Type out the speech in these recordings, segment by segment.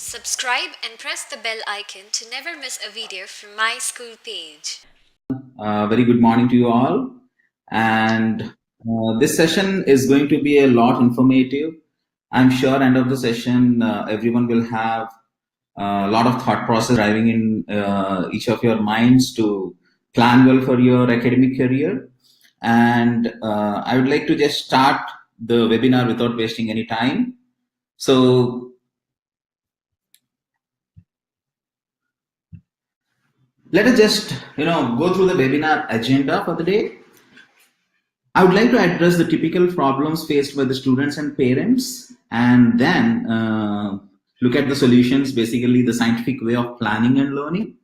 Subscribe and press the bell icon to never miss a video from my school page. Very good morning to you all. And this session is going to be a lot informative. I'm sure end of the session, everyone will have a lot of thought process driving in each of your minds to plan well for your academic career. And I would like to just start the webinar without wasting any time. So let us just go through the webinar agenda for the day. I would like to address the typical problems faced by the students and parents, and then look at the solutions, basically the scientific way of planning and learning,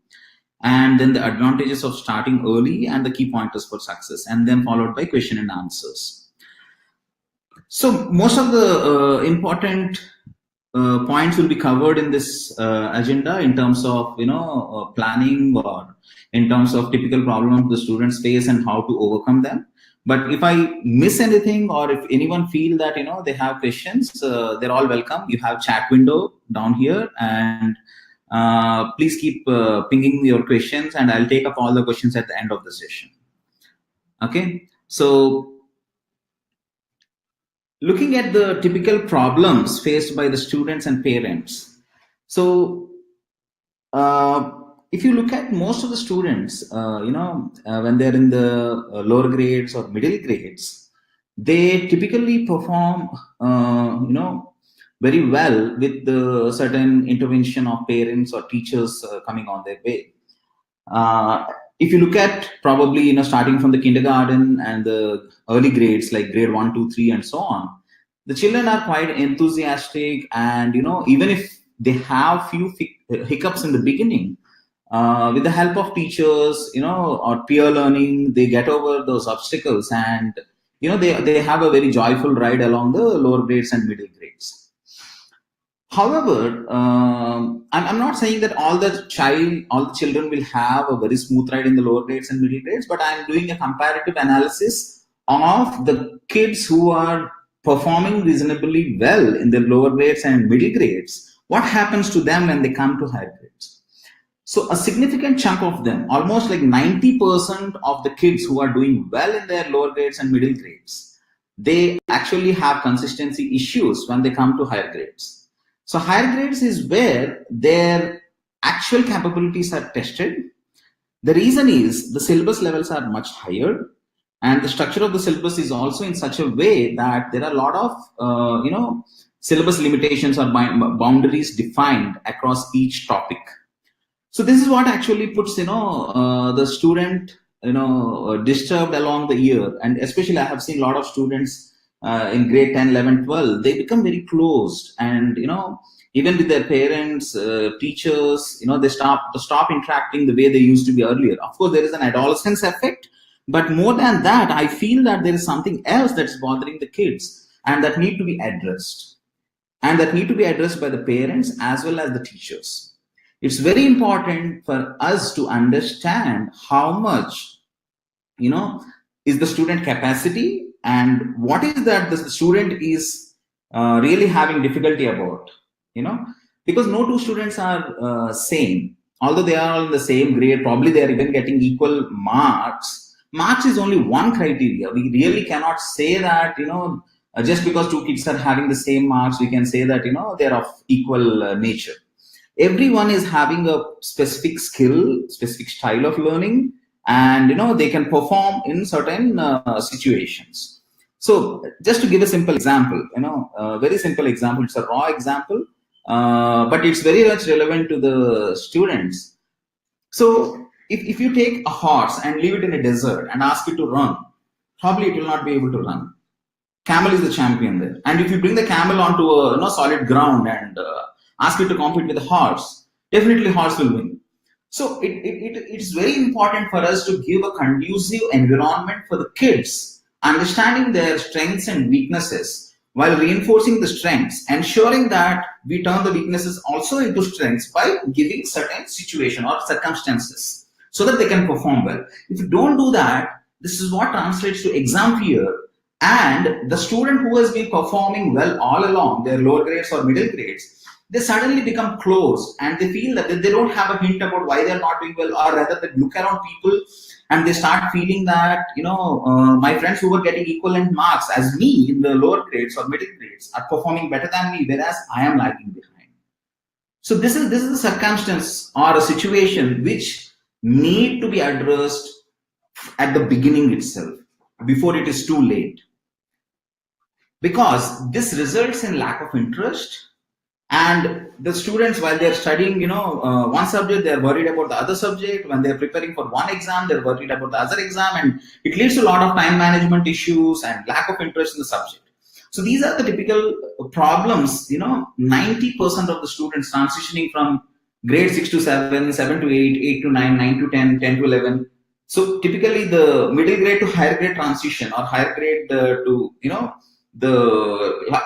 and then the advantages of starting early and the key pointers for success, and then followed by question and answers. So most of the important points will be covered in this agenda in terms of planning, or in terms of typical problems the students face and how to overcome them. But if I miss anything, or if anyone feel that they have questions, they're all welcome. You have chat window down here, and please keep pinging your questions, and I'll take up all the questions at the end of the session. Okay, so looking at the typical problems faced by the students and parents. So if you look at most of the students, when they're in the lower grades or middle grades, they typically perform, very well with the certain intervention of parents or teachers coming on their way. If you look at probably, starting from the kindergarten and the early grades like grade 1, 2, 3, and so on, the children are quite enthusiastic, and even if they have few hiccups in the beginning, with the help of teachers, or peer learning, they get over those obstacles, and they have a very joyful ride along the lower grades and middle grades. However, I'm not saying that all the children will have a very smooth ride in the lower grades and middle grades, but I'm doing a comparative analysis of the kids who are performing reasonably well in the lower grades and middle grades. What happens to them when they come to higher grades? So a significant chunk of them, almost like 90% of the kids who are doing well in their lower grades and middle grades, they actually have consistency issues when they come to higher grades. So higher grades is where their actual capabilities are tested. The reason is the syllabus levels are much higher, and the structure of the syllabus is also in such a way that there are a lot of syllabus limitations or boundaries defined across each topic. So this is what actually puts the student disturbed along the year. And especially I have seen a lot of students in grade 10, 11, 12, they become very closed, and even with their parents, teachers, they stop interacting the way they used to be earlier. Of course, there is an adolescence effect, but more than that, I feel that there is something else that's bothering the kids, and that need to be addressed, and that need to be addressed by the parents as well as the teachers. It's very important for us to understand how much is the student capacity, and what is that the student is really having difficulty about, because no two students are same. Although they are all in the same grade, probably they are even getting equal marks. Marks is only one criteria. We really cannot say that just because two kids are having the same marks, we can say that they're of equal nature. Everyone is having a specific skill, specific style of learning, and they can perform in certain situations. So just to give a simple example, a very simple example, it's a raw example, but it's very much relevant to the students. So if you take a horse and leave it in a desert and ask it to run, probably it will not be able to run. Camel is the champion there. And if you bring the camel onto a solid ground and ask it to compete with the horse, definitely horse will win. So it's very important for us to give a conducive environment for the kids, understanding their strengths and weaknesses while reinforcing the strengths, ensuring that we turn the weaknesses also into strengths by giving certain situation or circumstances so that they can perform well. If you don't do that, this is what translates to exam fear, and the student who has been performing well all along their lower grades or middle grades, they suddenly become closed and they feel that they don't have a hint about why they're not doing well, or rather they look around people and they start feeling that, my friends who were getting equivalent marks as me in the lower grades or middle grades are performing better than me, whereas I am lagging behind. So this is a circumstance or a situation which need to be addressed at the beginning itself, before it is too late, because this results in lack of interest. And the students, while they're studying, one subject, they're worried about the other subject. When they're preparing for one exam, they're worried about the other exam, and it leads to a lot of time management issues and lack of interest in the subject. So these are the typical problems. 90% of the students transitioning from grade 6 to 7, 7 to 8, 8 to 9, 9 to 10, 10 to 11. So typically the middle grade to higher grade transition, or higher grade to the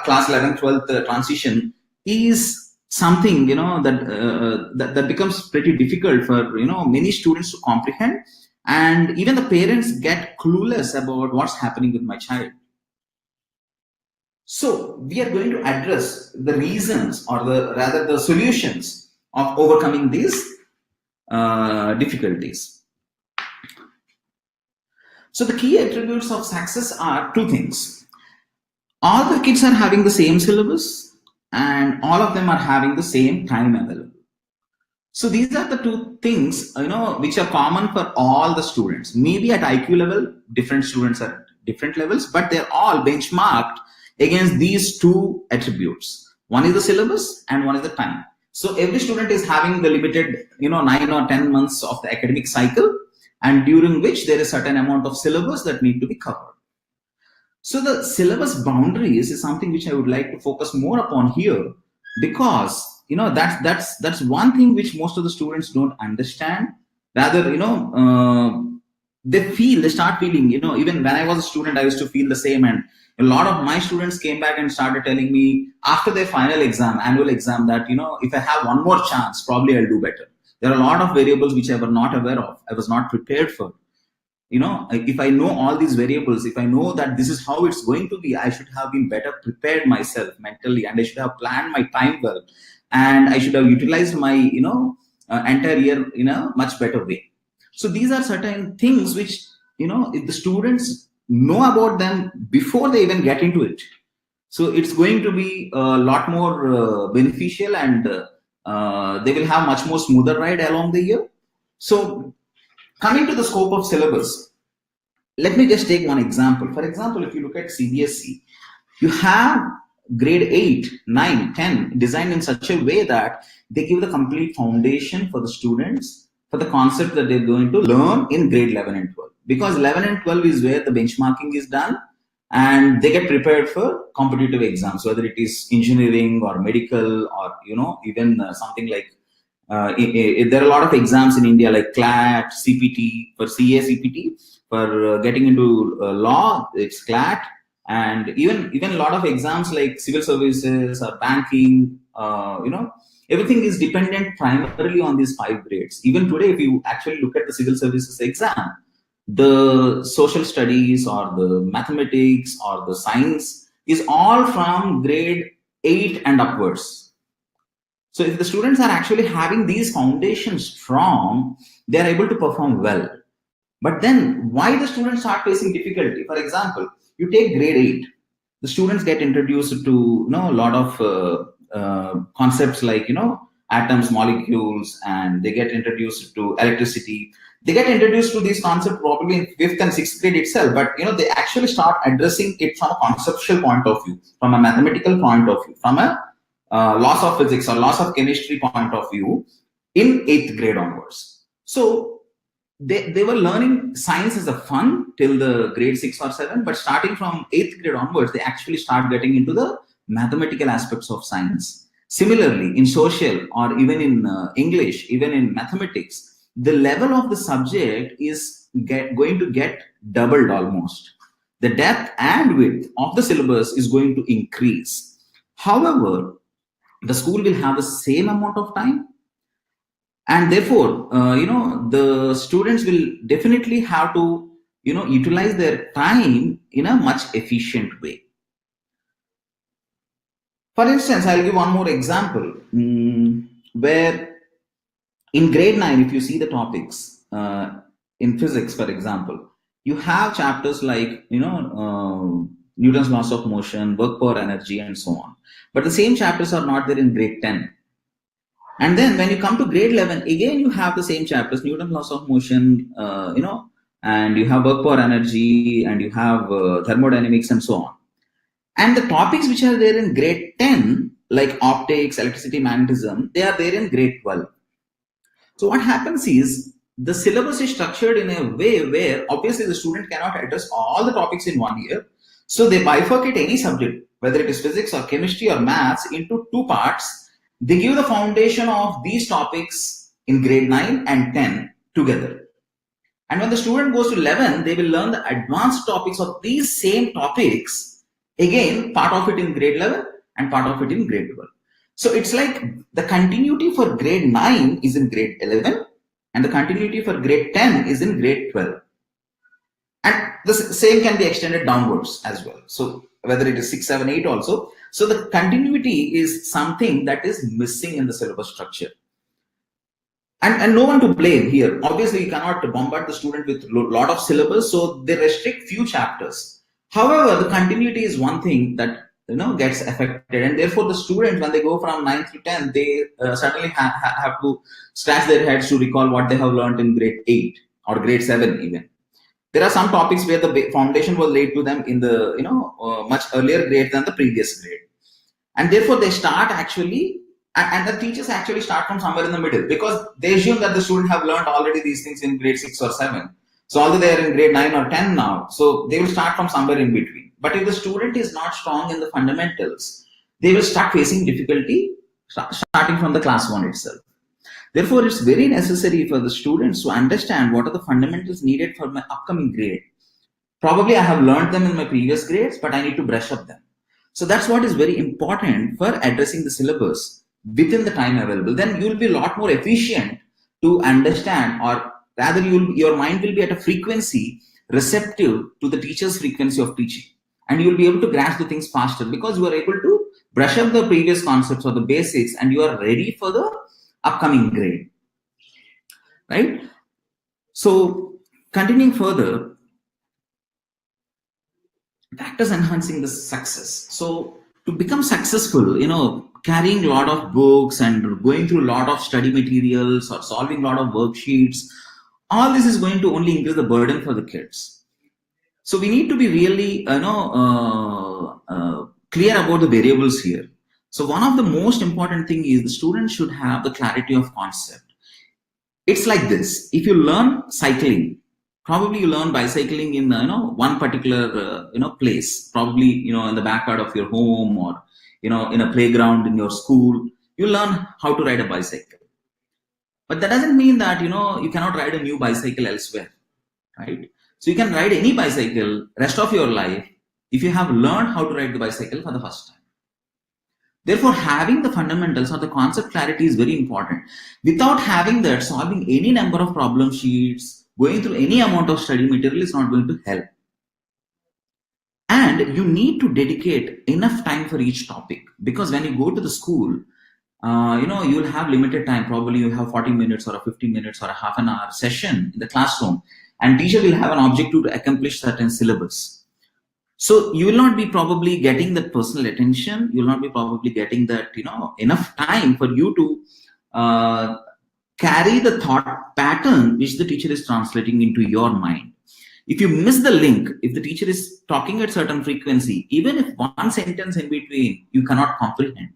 class 11th 12th transition is something that becomes pretty difficult for many students to comprehend, and even the parents get clueless about what's happening with my child. So we are going to address the reasons, or rather the solutions of overcoming these difficulties. So the key attributes of success are two things. All the kids are having the same syllabus, and all of them are having the same time available. So these are the two things which are common for all the students. Maybe at IQ level, different students are at different levels, but they're all benchmarked against these two attributes. One is the syllabus and one is the time. So every student is having the limited 9 or 10 months of the academic cycle, and during which there is certain amount of syllabus that need to be covered. So the syllabus boundaries is something which I would like to focus more upon here, because that's one thing which most of the students don't understand. Rather, they start feeling, even when I was a student, I used to feel the same, and a lot of my students came back and started telling me after their final exam, annual exam, that if I have one more chance, probably I'll do better. There are a lot of variables which I was not aware of, I was not prepared for. If I know all these variables, if I know that this is how it's going to be, I should have been better prepared myself mentally, and I should have planned my time well, and I should have utilized my entire year in a much better way. So these are certain things which if the students know about them before they even get into it, so it's going to be a lot more beneficial, and they will have much more smoother ride along the year. So coming to the scope of syllabus, let me just take one example. For example, if you look at CBSE, you have grade 8, 9, 10 designed in such a way that they give the complete foundation for the students for the concept that they're going to learn in grade 11 and 12. Because 11 and 12 is where the benchmarking is done, and they get prepared for competitive exams, whether it is engineering or medical, or even something like there are a lot of exams in India like CLAT, CPT, for CA CPT, for getting into law, it's CLAT, and even a lot of exams like civil services or banking, everything is dependent primarily on these 5 grades. Even today, if you actually look at the civil services exam, the social studies or the mathematics or the science is all from grade 8 and upwards. So if the students are actually having these foundations strong, they are able to perform well. But then why the students start facing difficulty? For example, you take grade 8, the students get introduced to a lot of concepts like atoms, molecules, and they get introduced to electricity. They get introduced to these concepts probably in 5th and 6th grade itself, but they actually start addressing it from a conceptual point of view, from a mathematical point of view, from a loss of physics or loss of chemistry point of view in 8th grade onwards. So they were learning science as a fun till the grade 6 or 7, but starting from 8th grade onwards, they actually start getting into the mathematical aspects of science. Similarly, in social, or even in English, even in mathematics, the level of the subject is going to get doubled almost. The depth and width of the syllabus is going to increase. However, the school will have the same amount of time, and therefore the students will definitely have to utilize their time in a much efficient way. For instance, I'll give one more example where in grade 9, if you see the topics in physics, for example, you have chapters like, Newton's laws of motion, work, power, energy, and so on. But the same chapters are not there in grade 10. And then when you come to grade 11, again you have the same chapters, Newton's laws of motion, and you have work, power, energy, and you have thermodynamics, and so on. And the topics which are there in grade 10, like optics, electricity, magnetism, they are there in grade 12. So what happens is the syllabus is structured in a way where obviously the student cannot address all the topics in 1 year. So they bifurcate any subject, whether it is physics or chemistry or maths, into 2 parts. They give the foundation of these topics in grade 9 and 10 together. And when the student goes to 11, they will learn the advanced topics of these same topics. Again, part of it in grade 11 and part of it in grade 12. So it's like the continuity for grade 9 is in grade 11 and the continuity for grade 10 is in grade 12. And the same can be extended downwards as well. So whether it is 6, 7, 8 also. So the continuity is something that is missing in the syllabus structure. And no one to blame here. Obviously, you cannot bombard the student with a lot of syllabus, so they restrict few chapters. However, the continuity is one thing that gets affected, and therefore the students, when they go from 9th to 10th, they suddenly have to scratch their heads to recall what they have learned in grade 8 or grade 7 even. There are some topics where the foundation was laid to them in the much earlier grade than the previous grade, and therefore they start actually. And the teachers actually start from somewhere in the middle because they assume that the student have learned already these things in grade 6 or 7. So although they are in grade 9 or 10 now, so they will start from somewhere in between. But if the student is not strong in the fundamentals, they will start facing difficulty starting from the class 1 itself. Therefore, it's very necessary for the students to understand what are the fundamentals needed for my upcoming grade. Probably I have learned them in my previous grades, but I need to brush up them. So that's what is very important for addressing the syllabus within the time available. Then you will be a lot more efficient to understand, or rather your mind will be at a frequency receptive to the teacher's frequency of teaching, and you will be able to grasp the things faster because you are able to brush up the previous concepts or the basics and you are ready for the upcoming grade, right? So continuing further, factors enhancing the success. So to become successful, carrying a lot of books and going through a lot of study materials or solving a lot of worksheets, all this is going to only increase the burden for the kids. So we need to be really clear about the variables here. So one of the most important thing is the student should have the clarity of concept. It's like this: if you learn cycling, probably you learn bicycling in one particular place, probably in the backyard of your home, or in a playground in your school. You learn how to ride a bicycle, but that doesn't mean that you cannot ride a new bicycle elsewhere, right? So you can ride any bicycle rest of your life if you have learned how to ride the bicycle for the first time. Therefore, having the fundamentals or the concept clarity is very important. Without having that, solving any number of problem sheets, going through any amount of study material is not going to help. And you need to dedicate enough time for each topic, because when you go to the school, you will have limited time. Probably you have 40 minutes or a 50 minutes or a half an hour session in the classroom, and teacher will have an objective to accomplish certain syllabus. So you will not be probably getting that personal attention. You will not be probably getting that enough time for you to carry the thought pattern which the teacher is translating into your mind. If you miss the link, if the teacher is talking at certain frequency, even if one sentence in between you cannot comprehend,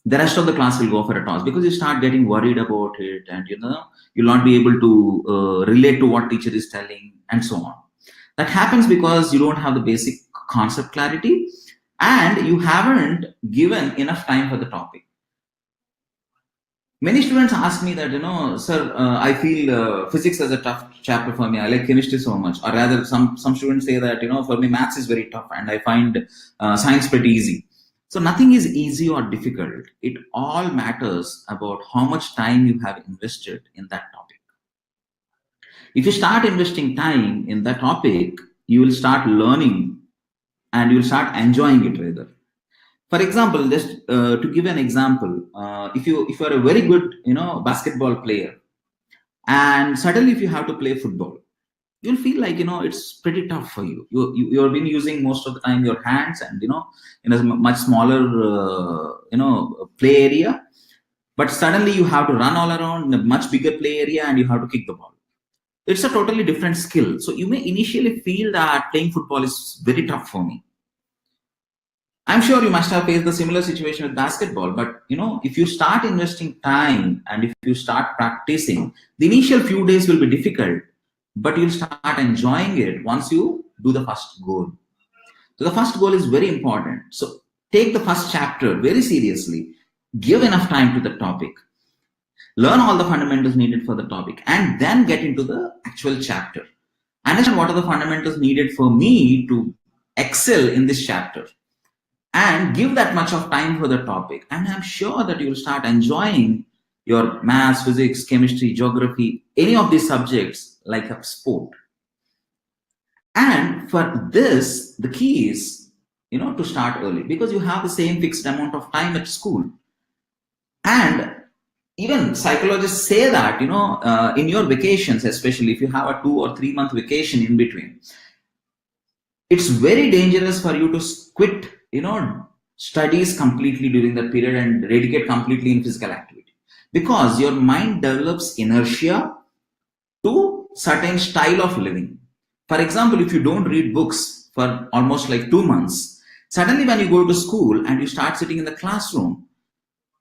the rest of the class will go for a toss, because you start getting worried about it, and you'll not be able to relate to what teacher is telling, and so on. That happens because you don't have the basic concept clarity and you haven't given enough time for the topic. Many students ask me that, sir, I feel physics is a tough chapter for me. I like chemistry so much. Or rather, some students say that, for me, maths is very tough and I find science pretty easy. So nothing is easy or difficult. It all matters about how much time you have invested in that topic. If you start investing time in that topic, you will start learning and you will start enjoying it rather. For example, just to give an example, if you are a very good basketball player, and suddenly if you have to play football, you'll feel like it's pretty tough for you. You've been using most of the time your hands, and in a much smaller play area, but suddenly you have to run all around in a much bigger play area and you have to kick the ball. It's a totally different skill. So you may initially feel that playing football is very tough for me. I'm sure you must have faced the similar situation with basketball, but if you start investing time and if you start practicing, the initial few days will be difficult, but you'll start enjoying it once you do the first goal. So the first goal is very important. So take the first chapter very seriously, give enough time to the topic, learn all the fundamentals needed for the topic, and then get into the actual chapter. Understand what are the fundamentals needed for me to excel in this chapter, and give that much of time for the topic. And I'm sure that you'll start enjoying your maths, physics, chemistry, geography, any of these subjects like a sport. And for this, the key is, to start early, because you have the same fixed amount of time at school. And even psychologists say that, in your vacations, especially if you have a 2 or 3 month vacation in between, it's very dangerous for you to quit, studies completely during that period and dedicate completely in physical activity, because your mind develops inertia to certain style of living. For example, if you don't read books for almost like 2 months, suddenly when you go to school and you start sitting in the classroom,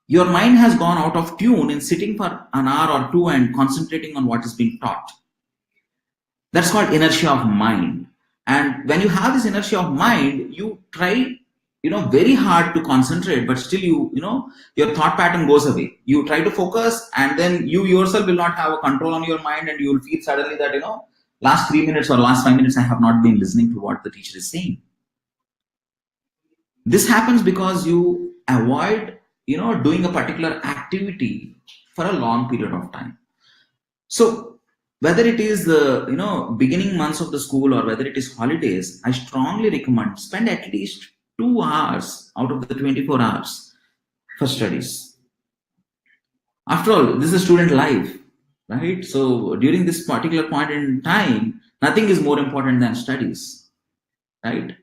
your mind has gone out of tune in sitting for an hour or two and concentrating on what is being taught. That's called inertia of mind. And when you have this inertia of mind, you try very hard to concentrate, but still your thought pattern goes away. You try to focus, and then you yourself will not have a control on your mind, and you will feel suddenly that last 3 minutes or last 5 minutes I have not been listening to what the teacher is saying. This happens because you avoid doing a particular activity for a long period of time. So whether it is the beginning months of the school or whether it is holidays, I strongly recommend spend at least 2 hours out of the 24 hours for studies. After all, this is student life, right? So during this particular point in time, nothing is more important than studies, right?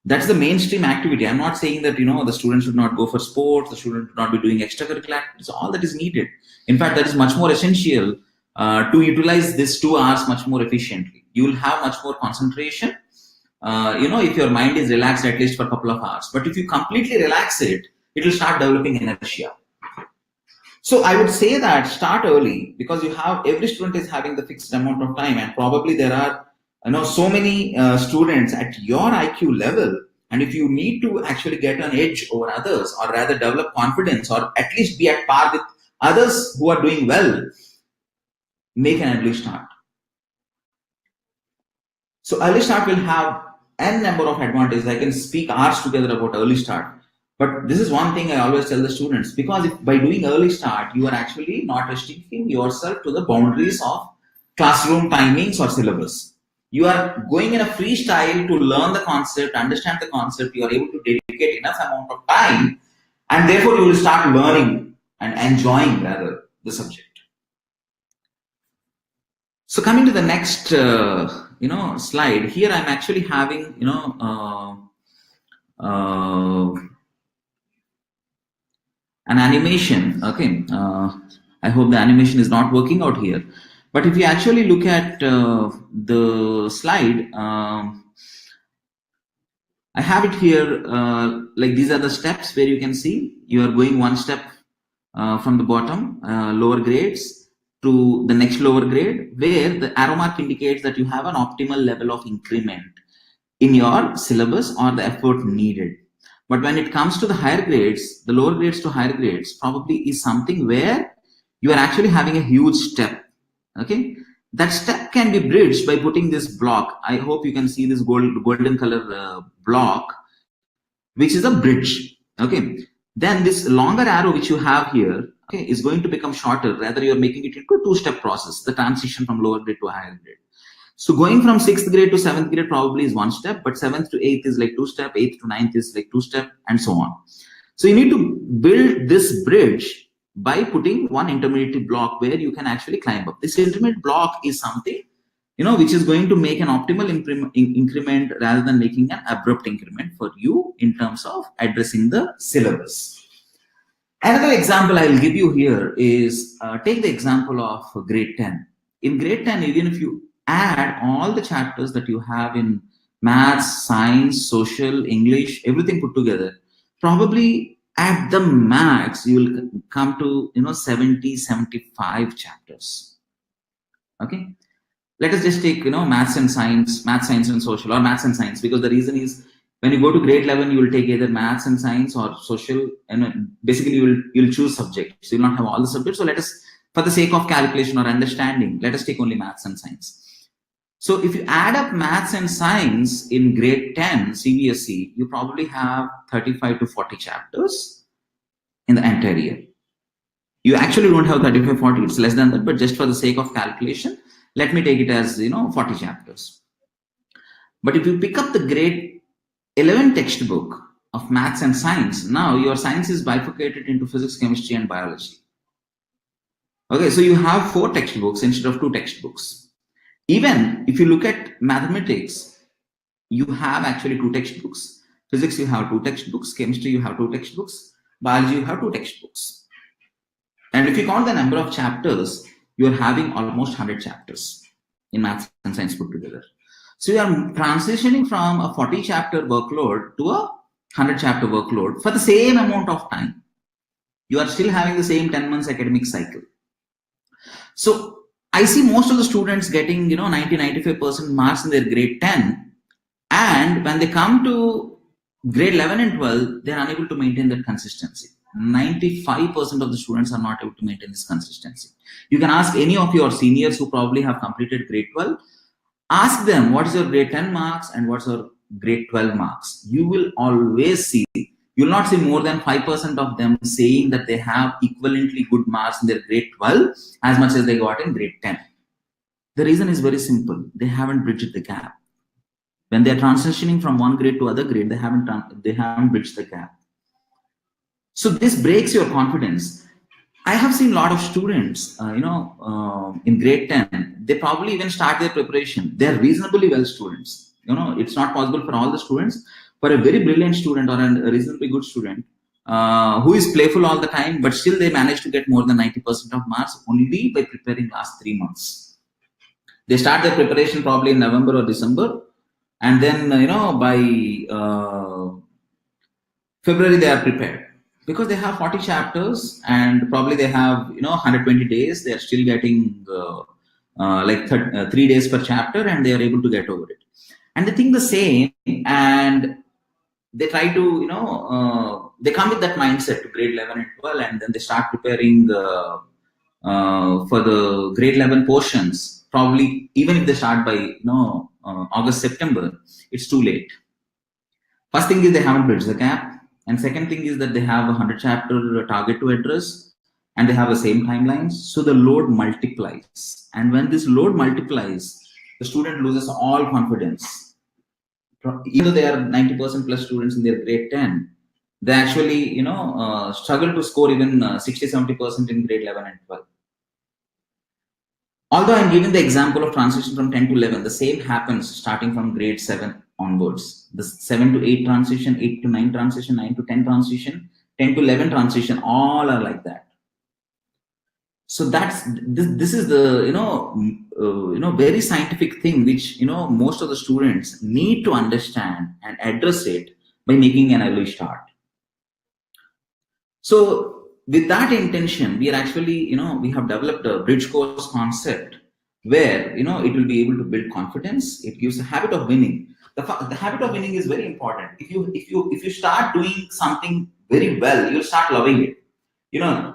That's the mainstream activity. I'm not saying that the student should not go for sports, the student should not be doing extracurricular activities. All that is needed. In fact, that is much more essential to utilize this 2 hours much more efficiently. You will have much more concentration. If your mind is relaxed at least for a couple of hours. But if you completely relax it, it will start developing inertia. So I would say that start early, because every student is having the fixed amount of time, and probably there are so many students at your IQ level, and if you need to actually get an edge over others, or rather develop confidence, or at least be at par with others who are doing well, make an early start. So early start will have n number of advantages. I can speak hours together about early start. But this is one thing I always tell the students, because if by doing early start, you are actually not restricting yourself to the boundaries of classroom timings or syllabus. You are going in a freestyle to learn the concept, understand the concept. You are able to dedicate enough amount of time, and therefore you will start learning and enjoying rather the subject. So coming to the next slide, here I'm actually having an animation. Okay, I hope the animation is not working out here, but if you actually look at the slide, I have it here. Like these are the steps where you can see you are going one step from the bottom, lower grades, to the next lower grade, where the arrow mark indicates that you have an optimal level of increment in your syllabus or the effort needed. But when it comes to the higher grades, the lower grades to higher grades probably is something where you are actually having a huge step. Okay, that step can be bridged by putting this block. I hope you can see this golden color block, which is a bridge. Okay, then this longer arrow which you have here, okay, is going to become shorter. Rather, you are making it into a two-step process, the transition from lower grade to higher grade. So going from 6th grade to 7th grade probably is one step, but 7th to 8th is like 2 step, 8th to 9th is like 2 step, and so on. So you need to build this bridge by putting one intermediate block where you can actually climb up. This intermediate block is something, which is going to make an optimal increment rather than making an abrupt increment for you in terms of addressing the syllabus. Another example I'll give you here is, take the example of grade 10. In grade 10, even if you add all the chapters that you have in maths, science, social, English, everything put together, probably at the max, you will come to, 70, 75 chapters. Okay. Let us just take, maths, science and social, or maths and science, because the reason is, when you go to grade 11, you will take either maths and science or social, and basically you'll choose subjects. So you'll not have all the subjects. So let us, for the sake of calculation or understanding, let us take only maths and science. So if you add up maths and science in grade 10 CBSE, you probably have 35 to 40 chapters in the entire year. You actually don't have 35, 40, it's less than that, but just for the sake of calculation, let me take it as, 40 chapters. But if you pick up the grade 11 textbook of maths and science, now your science is bifurcated into physics, chemistry, and biology. Okay, so you have 4 textbooks instead of 2 textbooks. Even if you look at mathematics, you have actually 2 textbooks. Physics, you have 2 textbooks. Chemistry, you have 2 textbooks. Biology, you have 2 textbooks. And if you count the number of chapters, you're having almost 100 chapters in maths and science put together. So you are transitioning from a 40 chapter workload to a 100 chapter workload for the same amount of time. You are still having the same 10 months academic cycle. So I see most of the students getting, 90-95% marks in their grade 10. And when they come to grade 11 and 12, they are unable to maintain that consistency. 95% of the students are not able to maintain this consistency. You can ask any of your seniors who probably have completed grade 12. Ask them what is your grade 10 marks and what's your grade 12 marks. You will always see, you'll not see more than 5% of them saying that they have equivalently good marks in their grade 12 as much as they got in grade 10. The reason is very simple. They haven't bridged the gap. When they're transitioning from one grade to other grade, they haven't bridged the gap. So this breaks your confidence. I have seen a lot of students, in grade 10, they probably even start their preparation. They're reasonably well students. It's not possible for all the students. For a very brilliant student or a reasonably good student who is playful all the time, but still they manage to get more than 90% of marks only by preparing last 3 months. They start their preparation probably in November or December, and then, by February they are prepared. Because they have 40 chapters and probably they have 120 days, they are still getting 3 days per chapter, and they are able to get over it. And they think the same, and they try to they come with that mindset to grade 11 and 12, and then they start preparing for the grade 11 portions. Probably even if they start by August, September, it's too late. First thing is they haven't bridged the gap. And second thing is that they have a 100 chapter target to address, and they have the same timelines. So the load multiplies. And when this load multiplies, the student loses all confidence. Even though they are 90% plus students in their grade 10, they actually, struggle to score even 60-70% in grade 11 and 12. Although I'm giving the example of transition from 10 to 11, the same happens starting from grade 7 onwards. The 7 to 8 transition, 8 to 9 transition, 9 to 10 transition, 10 to 11 transition, all are like that. So this is the very scientific thing which most of the students need to understand and address it by making an early start. So with that intention, we are actually we have developed a bridge course concept where it will be able to build confidence. It gives a habit of winning. The habit of winning is very important. If you start doing something very well, you'll start loving it.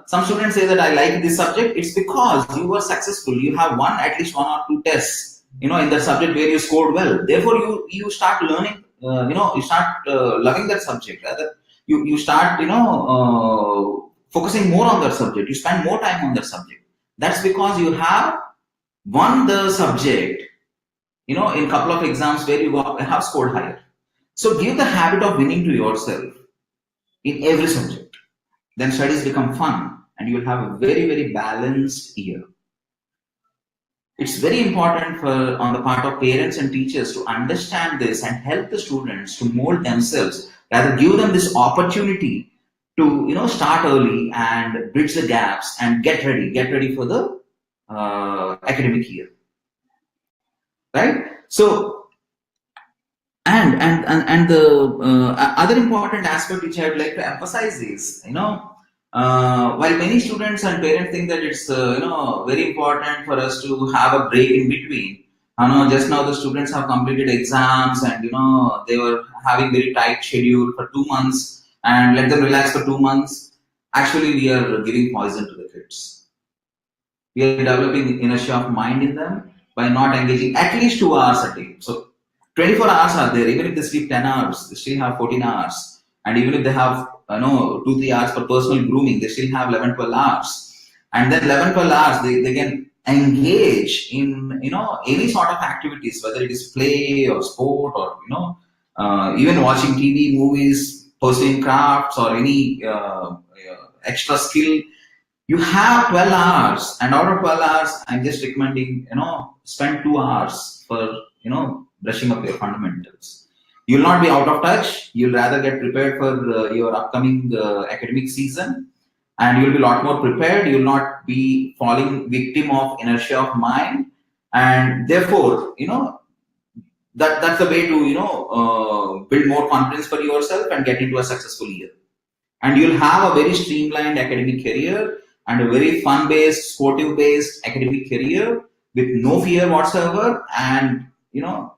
Some students say that I like this subject. It's because you were successful. You have won at least 1 or 2 tests, in that subject where you scored well. Therefore, you start learning. You start loving that subject. You start focusing more on that subject. You spend more time on that subject. That's because you have won the subject. In a couple of exams where you have scored higher. So give the habit of winning to yourself. in every subject. Then studies become fun and you will have a very, very balanced year. It's very important on the part of parents and teachers to understand this and help the students to mold themselves, rather give them this opportunity to start early and bridge the gaps and get ready for the academic year, right? So and the other important aspect which I would like to emphasize is, while many students and parents think that it's very important for us to have a break in between. Just now the students have completed exams and they were having very tight schedule for 2 months and let them relax for 2 months. Actually, we are giving poison to the kids. We are developing inertia of mind in them by not engaging at least 2 hours a day. So 24 hours are there. Even if they sleep 10 hours, they still have 14 hours. And even if they have 2-3 hours for personal grooming, they still have 11-12 hours. And then 11-12 hours, they can engage in any sort of activities, whether it is play or sport or even watching TV, movies, pursuing crafts or any extra skill. You have 12 hours, and out of 12 hours, I'm just recommending, spend 2 hours for, brushing up your fundamentals. You'll not be out of touch. You'll rather get prepared for your upcoming academic season, and you'll be a lot more prepared. You'll not be falling victim of inertia of mind, and therefore, that's the way to, build more confidence for yourself and get into a successful year. And you'll have a very streamlined academic career and a very fun-based, sportive-based academic career with no fear whatsoever, and you'll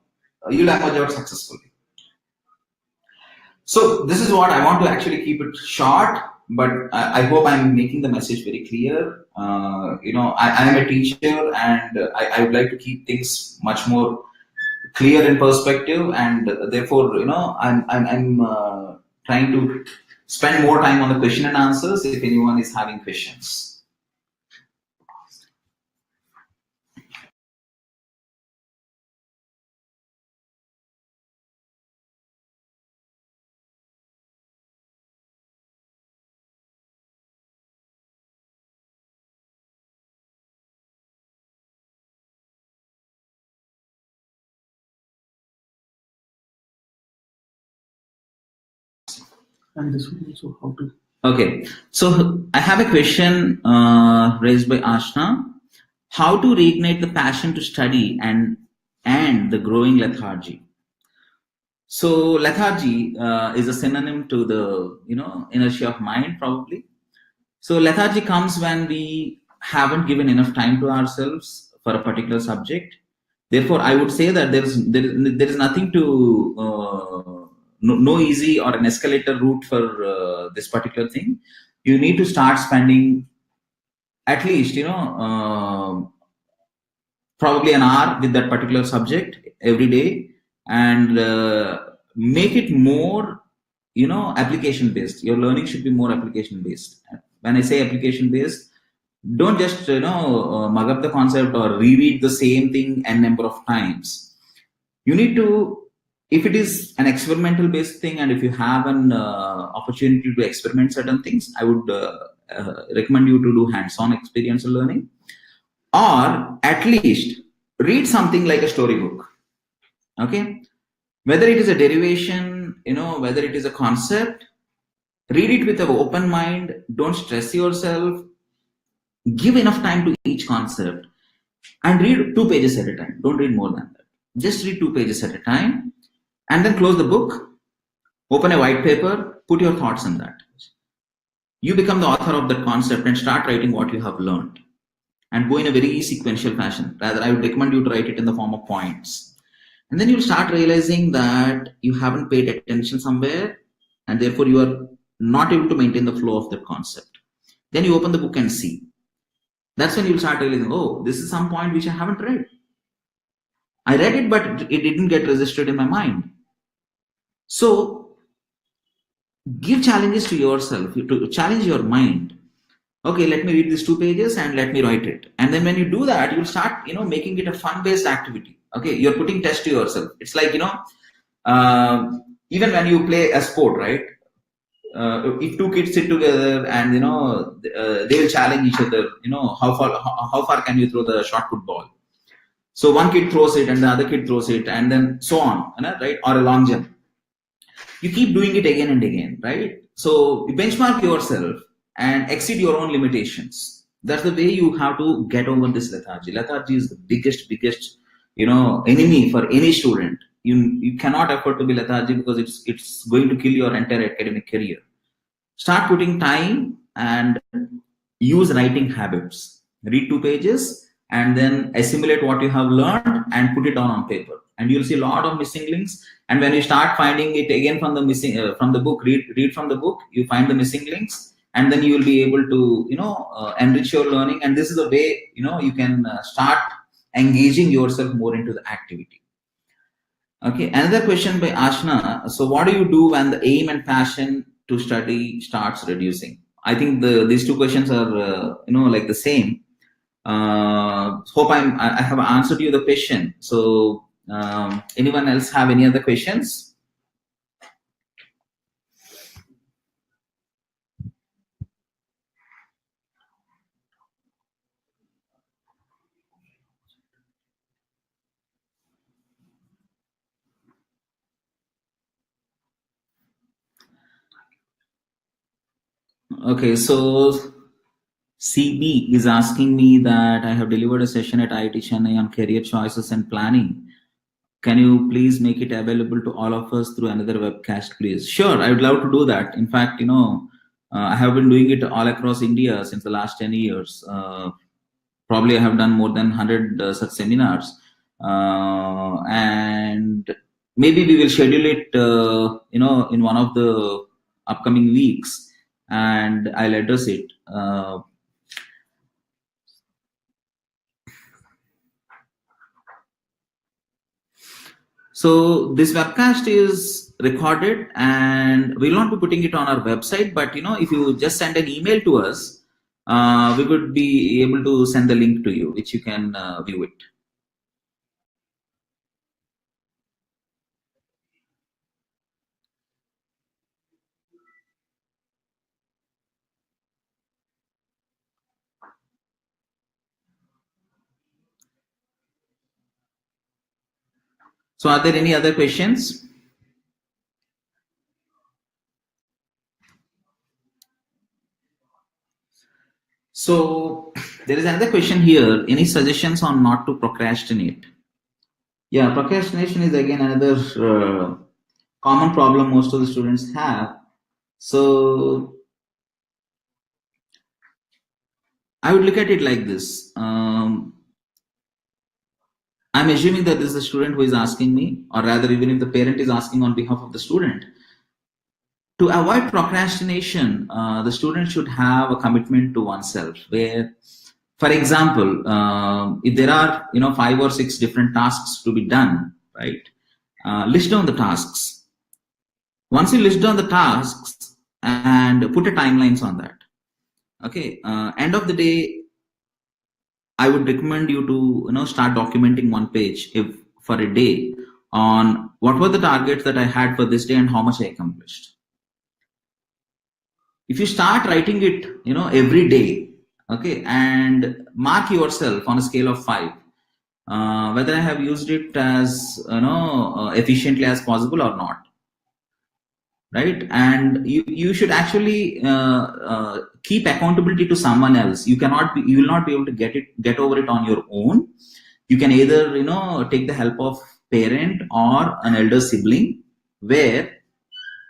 emerge out successfully. So this is what I want to actually keep it short, but I hope I'm making the message very clear. I am a teacher, and I would like to keep things much more clear in perspective, and therefore, I'm trying to spend more time on the question and answers if anyone is having questions. And this one also how to. Okay, so I have a question raised by Ashna. How to reignite the passion to study and the growing lethargy? So lethargy is a synonym to the inertia of mind, probably. So lethargy comes when we haven't given enough time to ourselves for a particular subject. Therefore, I would say that there is nothing to no easy or an escalator route for this particular thing. You need to start spending at least probably an hour with that particular subject every day, and make it more application based. Your learning should be more application based. When I say application based, don't just mug up the concept or reread the same thing n number of times. You need to, if it is an experimental based thing, and if you have an opportunity to experiment certain things, I would recommend you to do hands-on experiential learning, or at least read something like a storybook. Okay, whether it is a derivation, whether it is a concept, read it with an open mind. Don't stress yourself. Give enough time to each concept and read 2 pages at a time. Don't read more than that. Just read 2 pages at a time, and then close the book, open a white paper, put your thoughts in that. You become the author of that concept and start writing what you have learned, and go in a very sequential fashion. Rather, I would recommend you to write it in the form of points. And then you'll start realizing that you haven't paid attention somewhere, and therefore you are not able to maintain the flow of that concept. Then you open the book and see. That's when you'll start realizing, oh, this is some point which I haven't read. I read it, but it didn't get registered in my mind. So give challenges to yourself, to challenge your mind. Okay, let me read these 2 pages and let me write it. And then when you do that, you'll start, making it a fun-based activity. Okay, you're putting test to yourself. It's like, even when you play a sport, right? if two kids sit together and they will challenge each other, how far can you throw the shot put ball? So one kid throws it and the other kid throws it, and then so on, right? Or a long jump. You keep doing it again and again, right? So you benchmark yourself and exceed your own limitations. That's the way you have to get over this lethargy. Lethargy is the biggest enemy for any student. You cannot afford to be lethargic, because it's going to kill your entire academic career. Start putting time and use writing habits. Read 2 pages and then assimilate what you have learned and put it down on paper. And you'll see a lot of missing links. And when you start finding it again from the book, read from the book, you find the missing links, and then you will be able to enrich your learning. And this is the way you can start engaging yourself more into the activity. Okay, another question by Ashna. So what do you do when the aim and passion to study starts reducing? I think these two questions are like the same. Hope I have answered you the question. So anyone else have any other questions? Okay, so CB is asking me that I have delivered a session at IIT Chennai on career choices and planning. Can you please make it available to all of us through another webcast, please? Sure, I would love to do that. In fact, I have been doing it all across India since the last 10 years. Probably I have done more than 100 such seminars. And maybe we will schedule it, in one of the upcoming weeks, and I'll address it. So this webcast is recorded and we'll not be putting it on our website, but if you just send an email to us, we would be able to send the link to you, which you can view it. So are there any other questions? So there is another question here. Any suggestions on not to procrastinate? Yeah, procrastination is again another common problem most of the students have. So I would look at it like this. I'm assuming that this is the student who is asking me, or rather, even if the parent is asking on behalf of the student. To avoid procrastination, the student should have a commitment to oneself, where, for example, if there are 5 or 6 different tasks to be done, right? List down the tasks. Once you list down the tasks and put a timelines on that, okay, end of the day, I would recommend you to start documenting 1 page for a day on what were the targets that I had for this day and how much I accomplished. If you start writing it every day, okay, and mark yourself on a scale of 5, whether I have used it as efficiently as possible or not, right? And you should actually keep accountability to someone else. You will not be able to get over it on your own. You can either take the help of parent or an elder sibling, where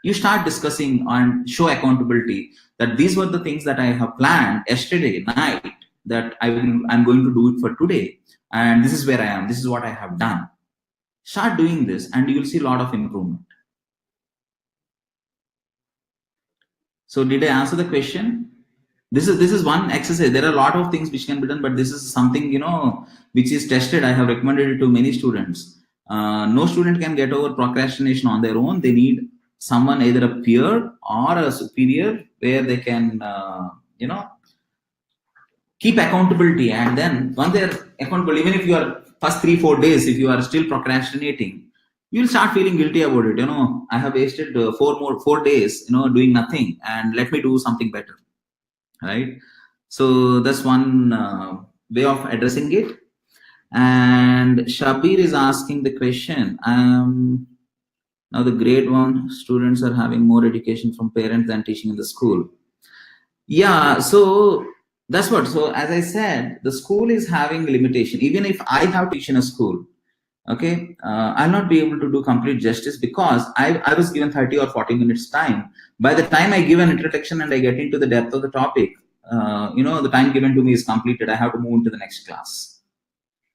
you start discussing and show accountability that these were the things that I have planned yesterday night that I'm going to do it for today, and this is where I am, this is what I have done. Start doing this and you will see a lot of improvement. So did I answer the question? This is one exercise. There are a lot of things which can be done, but this is something which is tested. I have recommended it to many students. No student can get over procrastination on their own. They need someone, either a peer or a superior, where they can keep accountability. And then once they're accountable, even if you are first 3-4 days, if you are still procrastinating, you'll start feeling guilty about it. I have wasted 4 days, doing nothing, and let me do something better, right? So that's one way of addressing it. And Shabir is asking the question, now the grade 1 students are having more education from parents than teaching in the school. Yeah, so that's what. So as I said, the school is having limitation. Even if I have to teach in a school, okay, I'll not be able to do complete justice, because I was given 30 or 40 minutes time. By the time I give an introduction and I get into the depth of the topic, the time given to me is completed. I have to move into the next class.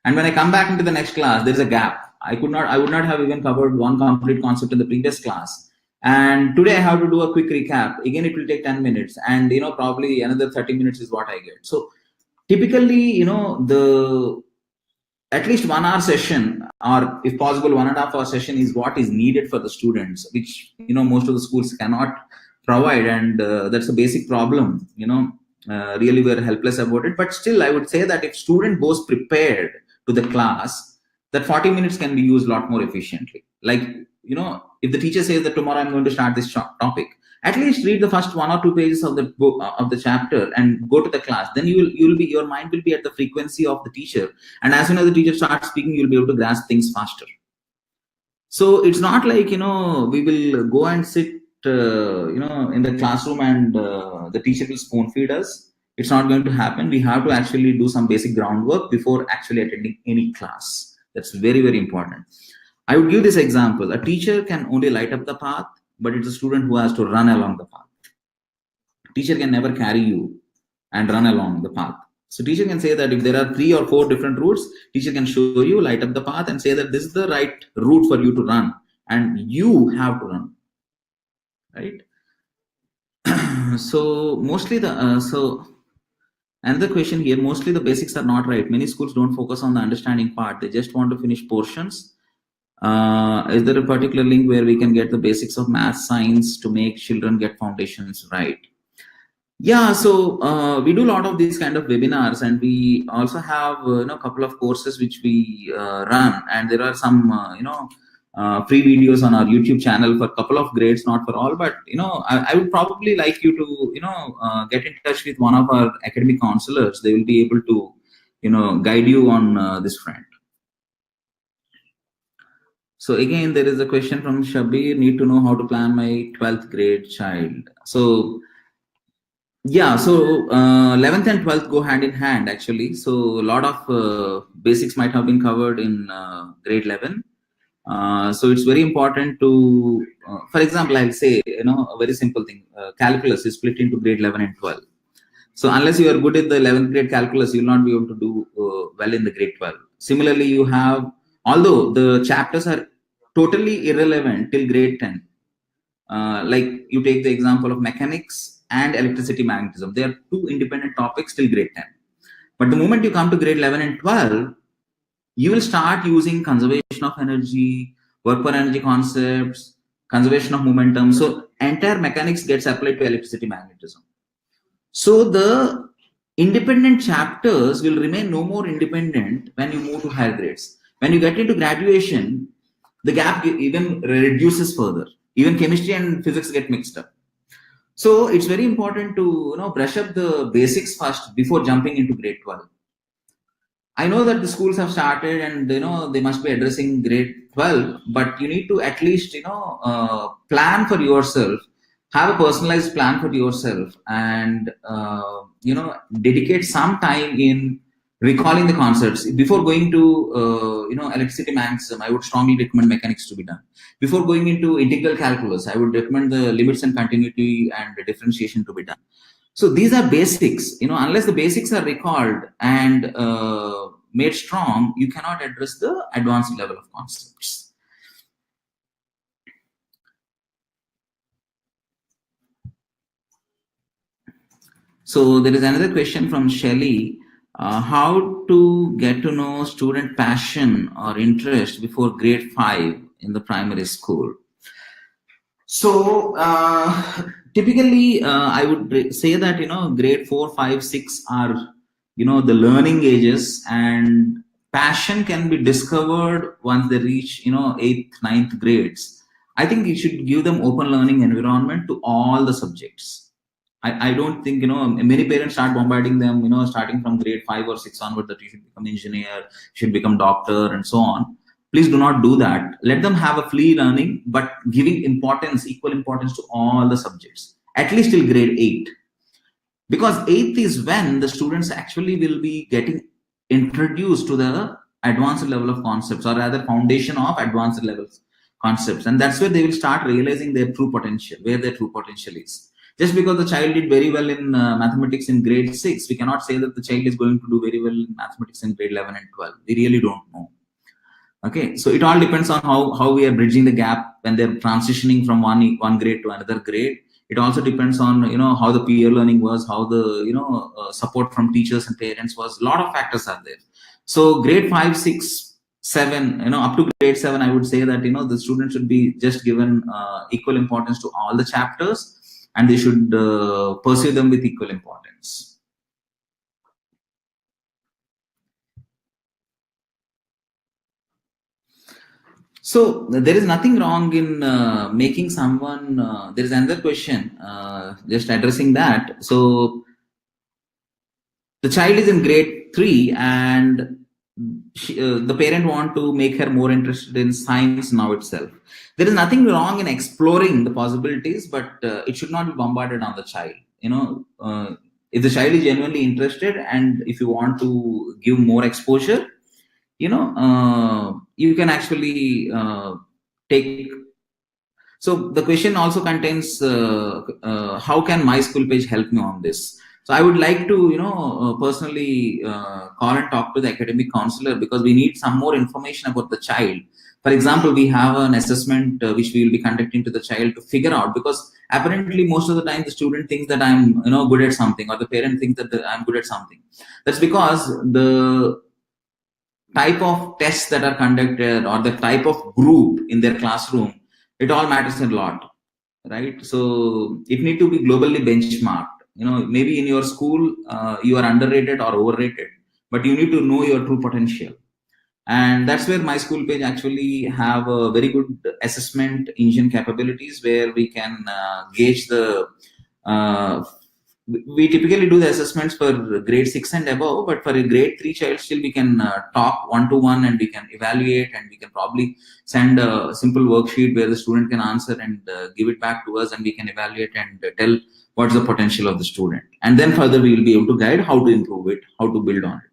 And when I come back into the next class, there is a gap. I would not have even covered one complete concept in the previous class. And today I have to do a quick recap. Again, it will take 10 minutes, and probably another 30 minutes is what I get. So typically, the at least 1 hour session, or if possible 1.5 hour session, is what is needed for the students, which most of the schools cannot provide, and that's a basic problem. Really we're helpless about it. But still, I would say that if student goes prepared to the class, that 40 minutes can be used a lot more efficiently. Like, if the teacher says that tomorrow I'm going to start this topic, at least read the first 1 or 2 pages of the book, of the chapter, and go to the class. Then your mind will be at the frequency of the teacher, and as soon as the teacher starts speaking, you'll be able to grasp things faster. So it's not like we will go and sit in the classroom and the teacher will spoon feed us. It's not going to happen. We have to actually do some basic groundwork before actually attending any class. That's very, very important. I would give this example. A teacher can only light up the path, but it's a student who has to run along the path. Teacher can never carry you and run along the path. So teacher can say that if there are 3 or 4 different routes, teacher can show you, light up the path, and say that this is the right route for you to run, and you have to run, right? So mostly another question here, mostly the basics are not right. Many schools don't focus on the understanding part. They just want to finish portions. Is there a particular link where we can get the basics of math, science to make children get foundations right? Yeah, so we do a lot of these kind of webinars, and we also have a couple of courses which we run, and there are some free videos on our YouTube channel for a couple of grades, not for all. But I would probably like you to get in touch with one of our academic counselors. They will be able to guide you on this front. So again, there is a question from Shabir. Need to know how to plan my 12th grade child. So yeah, so 11th and 12th go hand in hand, actually. So a lot of basics might have been covered in grade 11. So it's very important to, for example, I'll say, a very simple thing. Calculus is split into grade 11 and 12. So unless you are good at the 11th grade calculus, you will not be able to do well in the grade 12. Similarly, you have, although the chapters are totally irrelevant till grade 10, like you take the example of mechanics and electricity magnetism. They are 2 independent topics till grade 10. But the moment you come to grade 11 and 12, you will start using conservation of energy, work per energy concepts, conservation of momentum. So entire mechanics gets applied to electricity magnetism. So the independent chapters will remain no more independent when you move to higher grades. When you get into graduation, the gap even reduces further. Even chemistry and physics get mixed up. So it's very important to brush up the basics first before jumping into grade 12. I know that the schools have started and they must be addressing grade 12, but you need to at least plan for yourself, have a personalized plan for yourself, and dedicate some time in recalling the concepts. Before going to electricity magnetism, I would strongly recommend mechanics to be done. Before going into integral calculus, I would recommend the limits and continuity and the differentiation to be done. So these are basics. Unless the basics are recalled and made strong, you cannot address the advanced level of concepts. So there is another question from Shelley. How to get to know student passion or interest before grade 5 in the primary school? So typically, I would say that grade 4, 5, 6 are the learning ages, and passion can be discovered once they reach 8th, 9th grades. I think you should give them open learning environment to all the subjects. I don't think many parents start bombarding them starting from grade 5 or 6 onward, that you should become engineer, should become doctor, and so on. Please do not do that. Let them have a free learning, but giving equal importance to all the subjects, at least till grade 8, because 8th is when the students actually will be getting introduced to the advanced level of concepts, or rather foundation of advanced levels concepts, and that's where they will start realizing their true potential, where their true potential is. Just because the child did very well in mathematics in grade 6, we cannot say that the child is going to do very well in mathematics in grade 11 and 12. We really don't know. Okay, so it all depends on how we are bridging the gap when they're transitioning from one grade to another grade. It also depends on how the peer learning was, how the support from teachers and parents was. A lot of factors are there. So grade 5, 6, 7, up to grade 7, I would say that the students should be just given equal importance to all the chapters, and they should pursue them with equal importance. So there is nothing wrong in making someone. There is another question, just addressing that. So the child is in grade 3, and the parent want to make her more interested in science now itself. There is nothing wrong in exploring the possibilities, but it should not be bombarded on the child. If the child is genuinely interested, and if you want to give more exposure, you can actually take. So the question also contains how can MySchoolPage help me on this? So I would like to personally call and talk to the academic counselor, because we need some more information about the child. For example, we have an assessment which we will be conducting to the child to figure out, because apparently most of the time the student thinks that I'm good at something, or the parent thinks that I'm good at something. That's because the type of tests that are conducted, or the type of group in their classroom, it all matters a lot, right? So it need to be globally benchmarked. Maybe in your school you are underrated or overrated, but you need to know your true potential. And that's where MySchoolPage actually have a very good assessment engine capabilities, where we can gauge the uh, we typically do the assessments for grade 6 and above, but for a grade 3 child, still we can talk one-to-one, and we can evaluate, and we can probably send a simple worksheet where the student can answer and give it back to us, and we can evaluate and tell what's the potential of the student. And then further we will be able to guide how to improve it, how to build on it.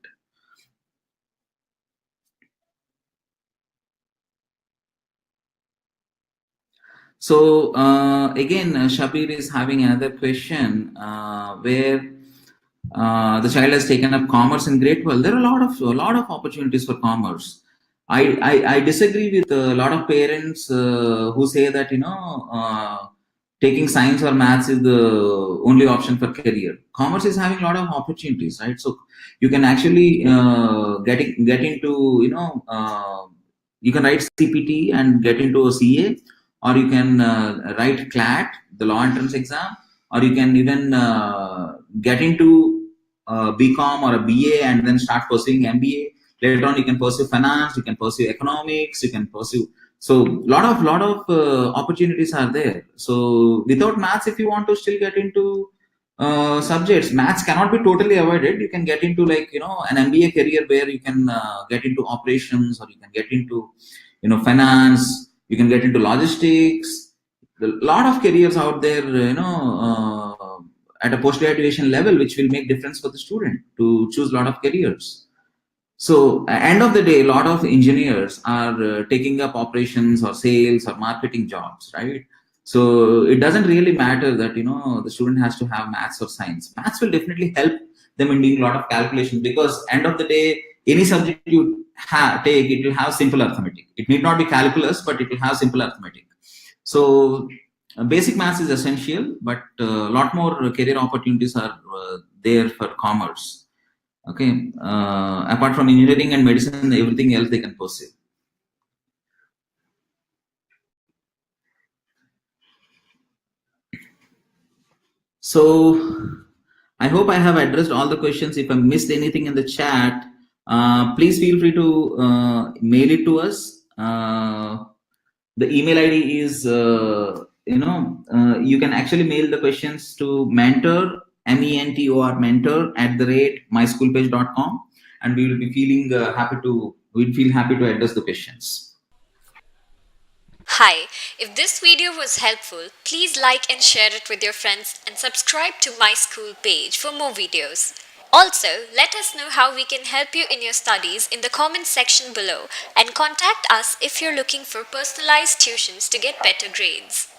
So again, Shabir is having another question where the child has taken up commerce in grade 12. There are a lot of opportunities for commerce. I disagree with a lot of parents who say that taking science or maths is the only option for career. Commerce is having a lot of opportunities, right? So you can actually get into you can write CPT and get into a CA, or you can write CLAT, the law entrance exam, or you can even get into BCom or a BA and then start pursuing MBA. Later on, you can pursue finance, you can pursue economics, you can pursue. So lot of opportunities are there. So without maths, if you want to still get into subjects, maths cannot be totally avoided. You can get into an MBA career, where you can get into operations, or you can get into finance, you can get into logistics. A lot of careers out there at a post graduation level, which will make difference for the student to choose a lot of careers. So end of the day, a lot of engineers are taking up operations or sales or marketing jobs, right? So it doesn't really matter that the student has to have maths or science. Maths will definitely help them in doing a lot of calculations, because end of the day, any subject you take, it will have simple arithmetic. It need not be calculus, but it will have simple arithmetic. So basic maths is essential, but a lot more career opportunities are there for commerce. Okay, apart from engineering and medicine, everything else they can pursue. So I hope I have addressed all the questions. If I missed anything in the chat, Please feel free to mail it to us. The email ID is, you can actually mail the questions to mentor, mentor at the rate myschoolpage.com, and we will be feeling we'll feel happy to address the questions. Hi, if this video was helpful, please like and share it with your friends and subscribe to my school page for more videos. Also, let us know how we can help you in your studies in the comment section below, and contact us if you're looking for personalized tuitions to get better grades.